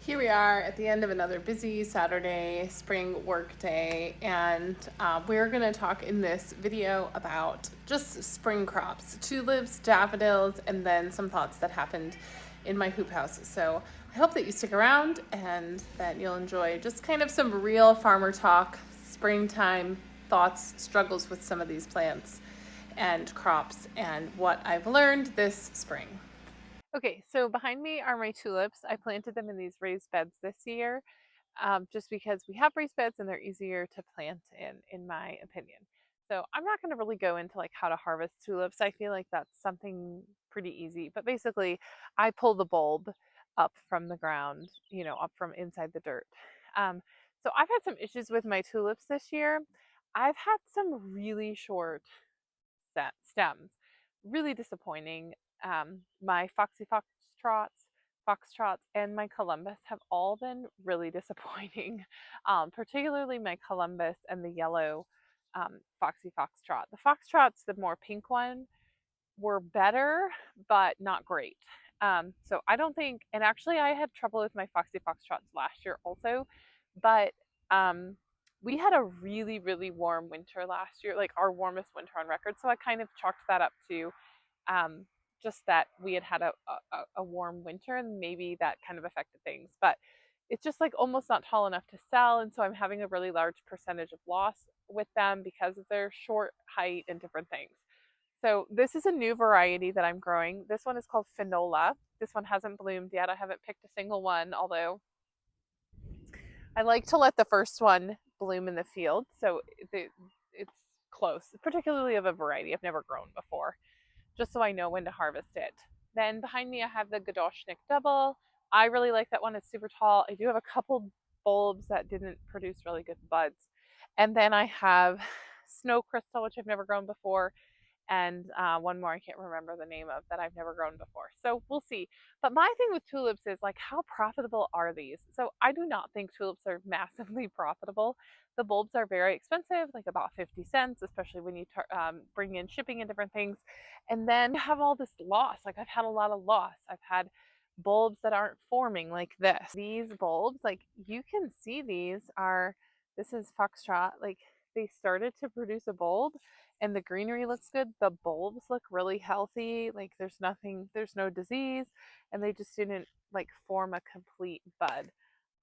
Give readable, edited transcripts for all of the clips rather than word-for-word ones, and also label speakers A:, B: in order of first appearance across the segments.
A: Here we are at the end of another busy Saturday spring work day, and we're going to talk in this video about just spring crops, tulips, daffodils, and then some thoughts that happened in my hoop house. So I hope that you stick around and that you'll enjoy just kind of some real farmer talk, springtime thoughts, struggles with some of these plants and crops, and what I've learned this spring. Okay, so behind me are my tulips. I planted them in these raised beds this year, just because we have raised beds and they're easier to plant in my opinion. So I'm not going to really go into like how to harvest tulips. I feel like that's something pretty easy. But basically, I pull the bulb up from the ground, up from inside the dirt. Um, so I've had some issues with my tulips this year. I've had some really short stems. Really disappointing. My foxtrots, and my Columbus have all been really disappointing. Particularly my Columbus and the yellow foxy foxtrot. The foxtrots, the more pink one, were better, but not great. So I don't think, and actually I had trouble with my foxy foxtrots last year also, but um, we had a really, really warm winter last year, like our warmest winter on record. So I kind of chalked that up to um, just that we had had a warm winter and maybe that kind of affected things. But it's just like almost not tall enough to sell. And so I'm having a really large percentage of loss with them because of their short height and different things. So this is a new variety that I'm growing. This one is called Finola. This one hasn't bloomed yet. I haven't picked a single one, although I like to let the first one bloom in the field. So it's close, particularly of a variety I've never grown before, just so I know when to harvest it. Then behind me I have the Gadoshnik Double. I really like that one. It's super tall. I do have a couple bulbs that didn't produce really good buds. And then I have Snow Crystal, which I've never grown before, and one more I can't remember the name of that I've never grown before. So we'll see. But my thing with tulips is like, how profitable are these? So I do not think tulips are massively profitable. The bulbs are very expensive, like about 50 cents, especially when you bring in shipping and different things. And then you have all this loss. Like I've had a lot of loss. I've had bulbs that aren't forming like this. These bulbs, like you can see this is foxtrot, like they started to produce a bulb and the greenery looks good. The bulbs look really healthy. Like there's no disease, and they just didn't like form a complete bud.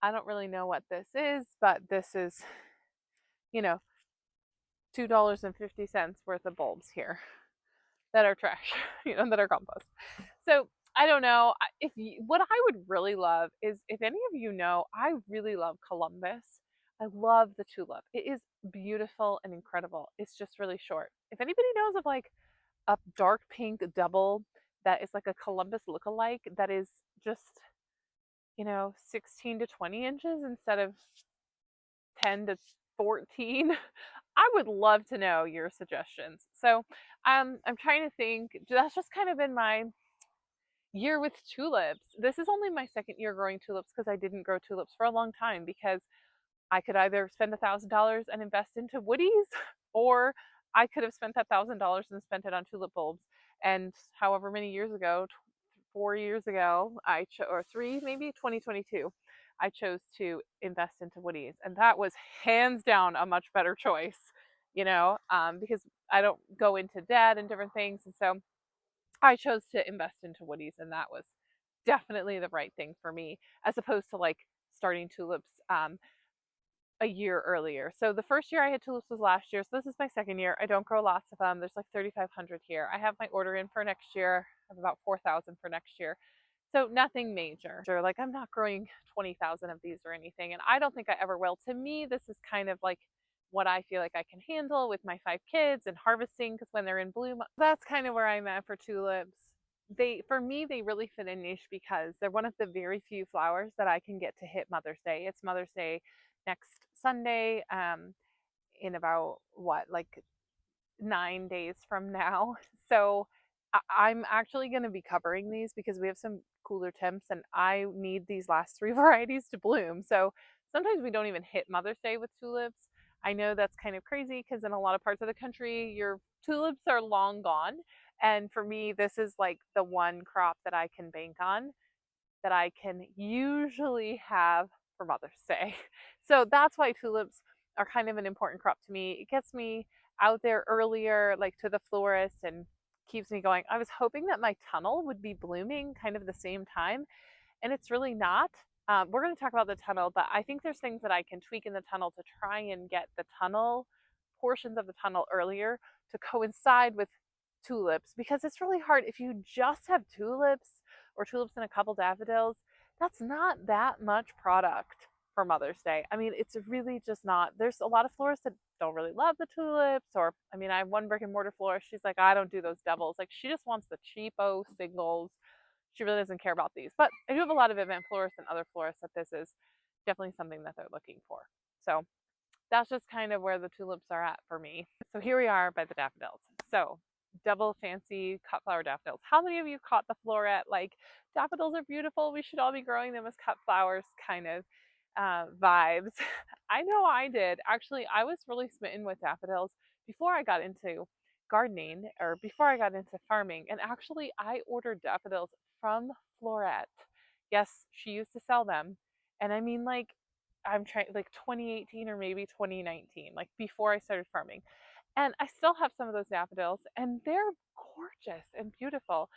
A: I don't really know what this is, but this is, you know, $2.50 worth of bulbs here that are trash, that are compost. So I don't know if what I would really love is if any of you know, I really love Columbus. I love the tulip. It is beautiful and incredible. It's just really short. If anybody knows of like a dark pink double that is like a Columbus lookalike that is just, 16 to 20 inches instead of 10 to 14, I would love to know your suggestions. So I'm trying to think. That's just kind of been my year with tulips. This is only my second year growing tulips because I didn't grow tulips for a long time because I could either spend $1,000 and invest into woodies, or I could have spent that $1,000 and spent it on tulip bulbs. And however many years ago, 4 years ago, or three, maybe 2022, I chose to invest into woodies, and that was hands down a much better choice. Because I don't go into debt and different things, and so I chose to invest into woodies, and that was definitely the right thing for me, as opposed to like starting tulips a year earlier. So the first year I had tulips was last year. So this is my second year. I don't grow lots of them. There's like 3,500 here. I have my order in for next year. I have about 4,000 for next year. So nothing major. Like I'm not growing 20,000 of these or anything. And I don't think I ever will. To me, this is kind of like what I feel like I can handle with my 5 kids and harvesting because when they're in bloom, that's kind of where I'm at for tulips. For me, they really fit a niche because they're one of the very few flowers that I can get to hit Mother's Day. It's Mother's Day next Sunday, in about like 9 days from now. So I'm actually going to be covering these because we have some cooler temps and I need these last three varieties to bloom. So sometimes we don't even hit Mother's Day with tulips. I know that's kind of crazy because in a lot of parts of the country, your tulips are long gone. And for me, this is like the one crop that I can bank on. that I can usually have for Mother's Day. So that's why tulips are kind of an important crop to me. It gets me out there earlier, like to the florist, and keeps me going. I was hoping that my tunnel would be blooming kind of the same time, and it's really not. We're going to talk about the tunnel, but I think there's things that I can tweak in the tunnel to try and get the tunnel portions of the tunnel earlier to coincide with tulips, because it's really hard if you just have tulips or tulips and a couple daffodils. That's not that much product for Mother's Day. I mean, it's really just not. There's a lot of florists that don't really love the tulips, or I mean, I have one brick and mortar florist. She's like, I don't do those doubles. Like, she just wants the cheapo singles. She really doesn't care about these. But I do have a lot of event florists and other florists that this is definitely something that they're looking for. So that's just kind of where the tulips are at for me. So here we are by the daffodils. So double fancy cut flower daffodils. How many of you caught the floret, like, daffodils are beautiful, we should all be growing them as cut flowers kind of vibes? I know I did. Actually, I was really smitten with daffodils before I got into gardening, or before I got into farming. And actually, I ordered daffodils from Floret. Yes, she used to sell them. And I mean, like, I'm trying, like 2018 or maybe 2019, like before I started farming. And I still have some of those daffodils, and they're gorgeous and beautiful.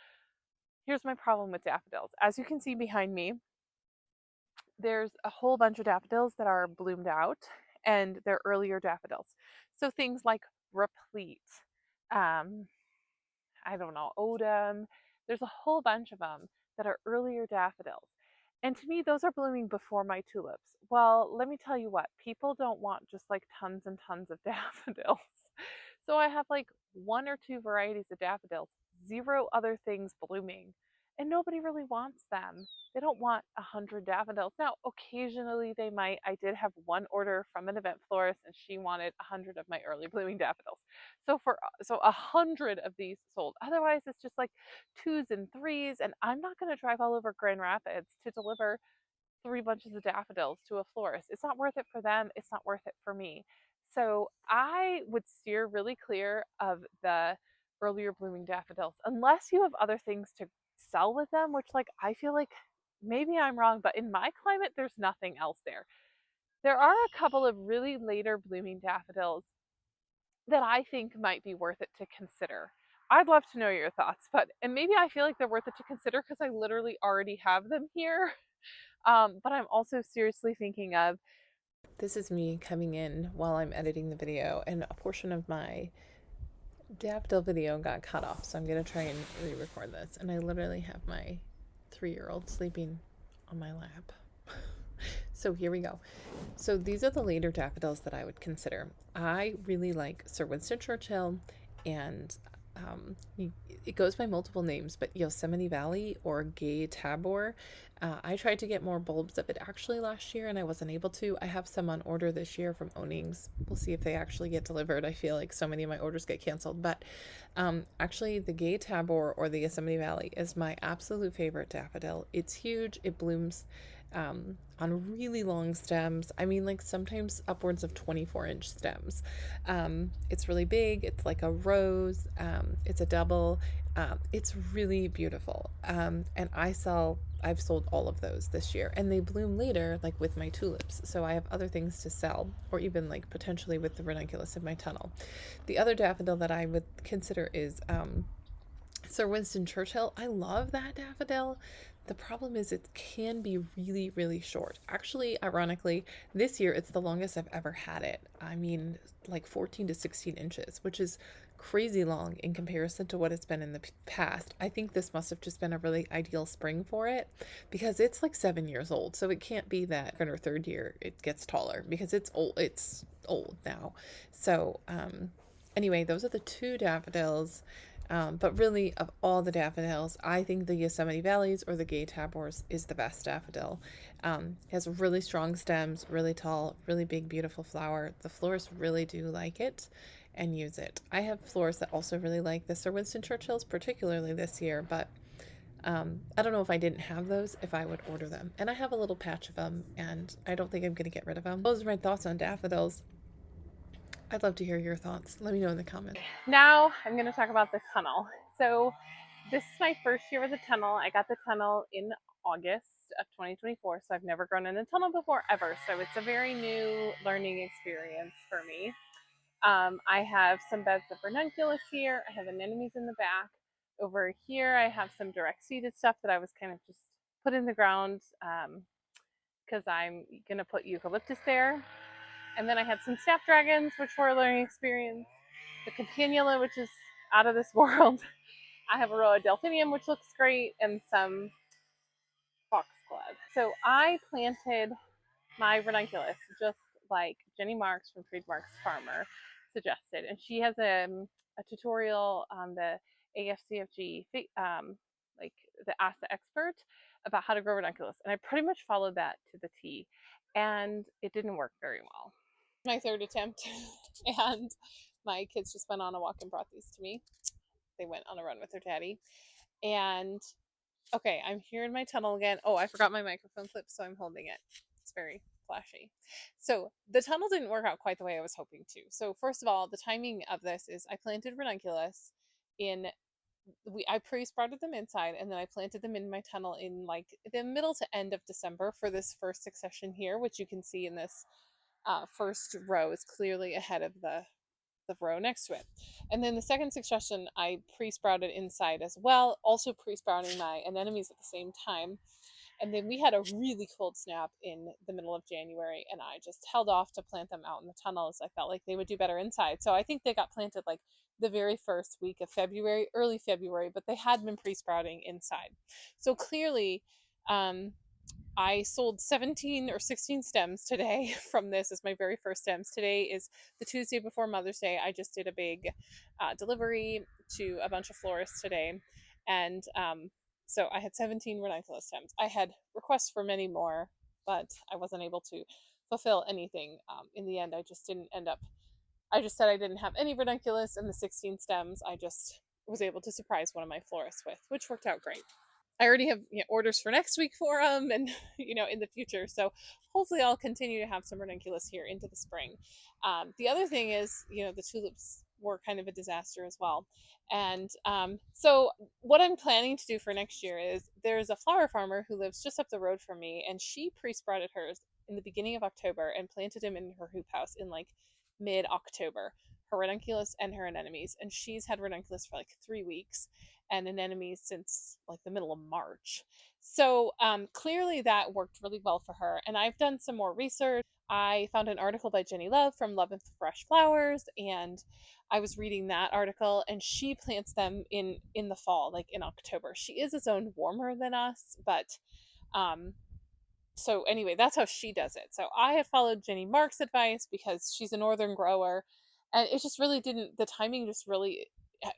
A: Here's my problem with daffodils. As you can see behind me, there's a whole bunch of daffodils that are bloomed out, and they're earlier daffodils. So things like replete, um, I don't know, odum, there's a whole bunch of them that are earlier daffodils. And to me, those are blooming before my tulips. Well, let me tell you what, people don't want just like tons and tons of daffodils. So I have like one or two varieties of daffodils, zero other things blooming, and nobody really wants them. They don't want 100 daffodils. Now, occasionally they might. I did have one order from an event florist, and she wanted 100 of my early blooming daffodils. So 100 of these sold. Otherwise, it's just like twos and threes, and I'm not going to drive all over Grand Rapids to deliver 3 bunches of daffodils to a florist. It's not worth it for them. It's not worth it for me. So I would steer really clear of the earlier blooming daffodils unless you have other things to sell with them, which, like, I feel like maybe I'm wrong, but in my climate, there's nothing else there. There are a couple of really later blooming daffodils that I think might be worth it to consider. I'd love to know your thoughts, and maybe I feel like they're worth it to consider because I literally already have them here. But I'm also seriously thinking of, this is me coming in while I'm editing the video, and a portion of my daffodil video got cut off, so I'm going to try and re-record this. And I literally have my 3-year-old sleeping on my lap. So here we go. So these are the later daffodils that I would consider. I really like Sir Winston Churchill, and it goes by multiple names, but Yosemite Valley or Gay Tabor. I tried to get more bulbs of it actually last year, and I wasn't able to. I have some on order this year from Ownings. We'll see if they actually get delivered. I feel like so many of my orders get canceled, but actually the Gay Tabor or the Yosemite Valley is my absolute favorite daffodil. It's huge. It blooms on really long stems. I mean, like sometimes upwards of 24-inch stems. It's really big. It's like a rose. It's a double. It's really beautiful. And I've sold all of those this year, and they bloom later, like with my tulips. So I have other things to sell, or even like potentially with the ranunculus in my tunnel. The other daffodil that I would consider is Sir Winston Churchill. I love that daffodil. The problem is it can be really, really short. Actually, ironically, this year it's the longest I've ever had it. I mean, like 14 to 16 inches, which is crazy long in comparison to what it's been in the past. I think this must have just been a really ideal spring for it, because it's like 7 years old. So it can't be that in her 3rd year it gets taller, because it's old. It's old now. So anyway, those are the 2 daffodils. But really, of all the daffodils, I think the Yosemite Valleys or the Gay Tabors is the best daffodil. It has really strong stems, really tall, really big, beautiful flower. The florists really do like it and use it. I have florists that also really like the Sir Winston Churchills, particularly this year, but I don't know if I didn't have those, if I would order them. And I have a little patch of them, and I don't think I'm going to get rid of them. Those are my thoughts on daffodils. I'd love to hear your thoughts. Let me know in the comments. Now I'm going to talk about the tunnel. So this is my first year with the tunnel. I got the tunnel in August. of 2024, so I've never grown in a tunnel before ever. So it's a very new learning experience for me. I have some beds of ranunculus here. I have anemones in the back. Over here, I have some direct seeded stuff that I was kind of just put in the ground because I'm going to put eucalyptus there. And then I had some snapdragons, which were a learning experience. The campanula, which is out of this world. I have a row of delphinium, which looks great, and some foxglove. So I planted my ranunculus just like Jenny Marks from Trademarks Farmer suggested. And she has a tutorial on the AFCFG, like the Ask the Expert, about how to grow ranunculus. And I pretty much followed that to the T. And it didn't work very well. My third attempt. And my kids just went on a walk and brought these to me. They went on a run with their daddy. And okay, I'm here in my tunnel again. Oh, I forgot my microphone clip, so I'm holding it. It's very flashy. So the tunnel didn't work out quite the way I was hoping to. So first of all, the timing of this is I planted ranunculus in I pre-sprouted them inside, and then I planted them in my tunnel in like the middle to end of December for this first succession here, which you can see in this first row is clearly ahead of the row next to it. And then the second succession I pre-sprouted inside as well, also pre-sprouting my anemones at the same time. And then we had a really cold snap in the middle of January, and I just held off to plant them out in the tunnels. I felt like they would do better inside. So I think they got planted like the very first week of February, early February, but they had been pre-sprouting inside. So clearly, I sold 17 or 16 stems today from this as my very first stems. Today is the Tuesday before Mother's Day. I just did a big delivery to a bunch of florists today. And so I had 17 ranunculus stems. I had requests for many more, but I wasn't able to fulfill anything. In the end, I just didn't end up, I just said I didn't have any ranunculus and the 16 stems. I just was able to surprise one of my florists with, which worked out great. I already have orders for next week for them and in the future. So hopefully I'll continue to have some ranunculus here into the spring. The other thing is, the tulips were kind of a disaster as well. And so what I'm planning to do for next year is there's a flower farmer who lives just up the road from me, and she pre-sprouted hers in the beginning of October and planted them in her hoop house in like mid-October, her ranunculus and her anemones. And she's had ranunculus for like 3 weeks and anemones since like the middle of March. So clearly that worked really well for her. And I've done some more research. I found an article by Jenny Love from Love and Fresh Flowers, and I was reading that article, and she plants them in the fall, like in October. She is a zone warmer than us, but so anyway, that's how she does it. So I have followed Jenny Mark's advice because she's a northern grower, and it just really didn't, the timing just really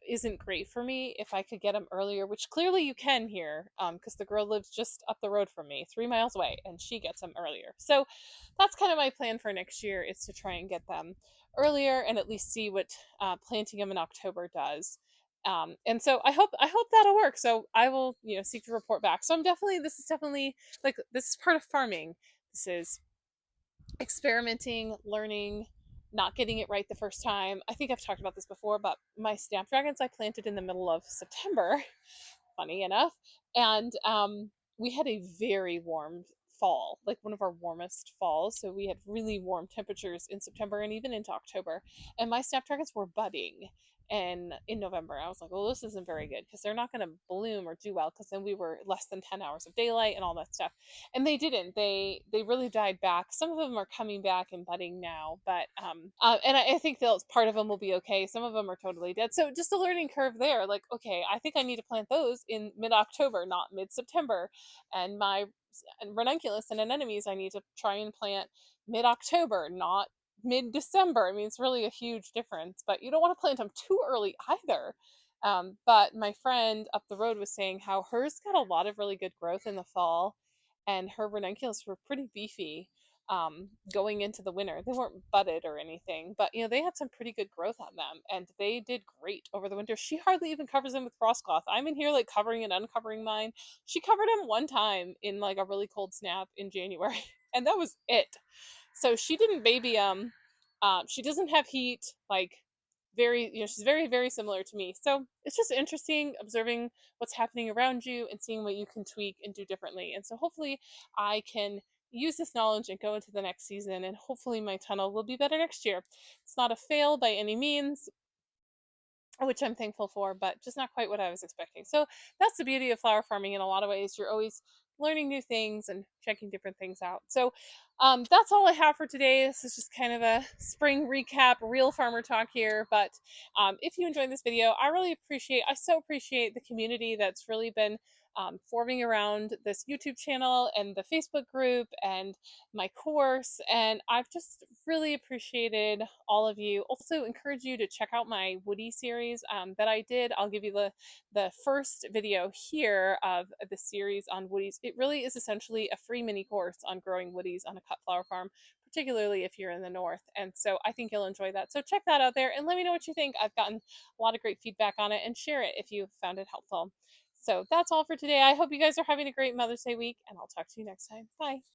A: isn't great for me. If I could get them earlier, which clearly you can here, because the girl lives just up the road from me, 3 miles away, and she gets them earlier. So that's kind of my plan for next year, is to try and get them earlier and at least see what planting them in October does. And so I hope that'll work. So I will seek to report back. So this is definitely like, this is part of farming. This is experimenting, learning, not getting it right the first time. I think I've talked about this before, but my snapdragons I planted in the middle of September, funny enough, and we had a very warm fall, like one of our warmest falls. So we had really warm temperatures in September and even into October, and my snapdragons were budding. And in November, I was like, well, this isn't very good because they're not going to bloom or do well, because then we were less than 10 hours of daylight and all that stuff. And they didn't. They really died back. Some of them are coming back and budding now, but and I think part of them will be okay. Some of them are totally dead. So just a learning curve there. Like, okay, I think I need to plant those in mid-October, not mid-September. And my ranunculus and anemones, I need to try and plant mid-October, not mid-December. I mean, it's really a huge difference, but you don't want to plant them too early either. But my friend up the road was saying how hers got a lot of really good growth in the fall, and her ranunculus were pretty beefy going into the winter. They weren't budded or anything, but they had some pretty good growth on them, and they did great over the winter. She hardly even covers them with frost cloth. I'm in here like covering and uncovering mine. She covered them one time in like a really cold snap in January, and that was it. So she didn't baby she doesn't have heat like very, she's very, very similar to me. So it's just interesting observing what's happening around you and seeing what you can tweak and do differently. And so hopefully I can use this knowledge and go into the next season, and hopefully my tunnel will be better next year. It's not a fail by any means, which I'm thankful for, but just not quite what I was expecting. So that's the beauty of flower farming in a lot of ways. You're always learning new things and checking different things out. So that's all I have for today. This is just kind of a spring recap, real farmer talk here. But if you enjoyed this video, I so appreciate the community that's really been forming around this YouTube channel and the Facebook group and my course. And I've just really appreciated all of you. Also encourage you to check out my Woody series that I did. I'll give you the first video here of the series on woodies. It really is essentially a free mini course on growing woodies on a cut flower farm, particularly if you're in the north. And so I think you'll enjoy that. So check that out there and let me know what you think. I've gotten a lot of great feedback on it, and share it if you found it helpful. So that's all for today. I hope you guys are having a great Mother's Day week, and I'll talk to you next time. Bye.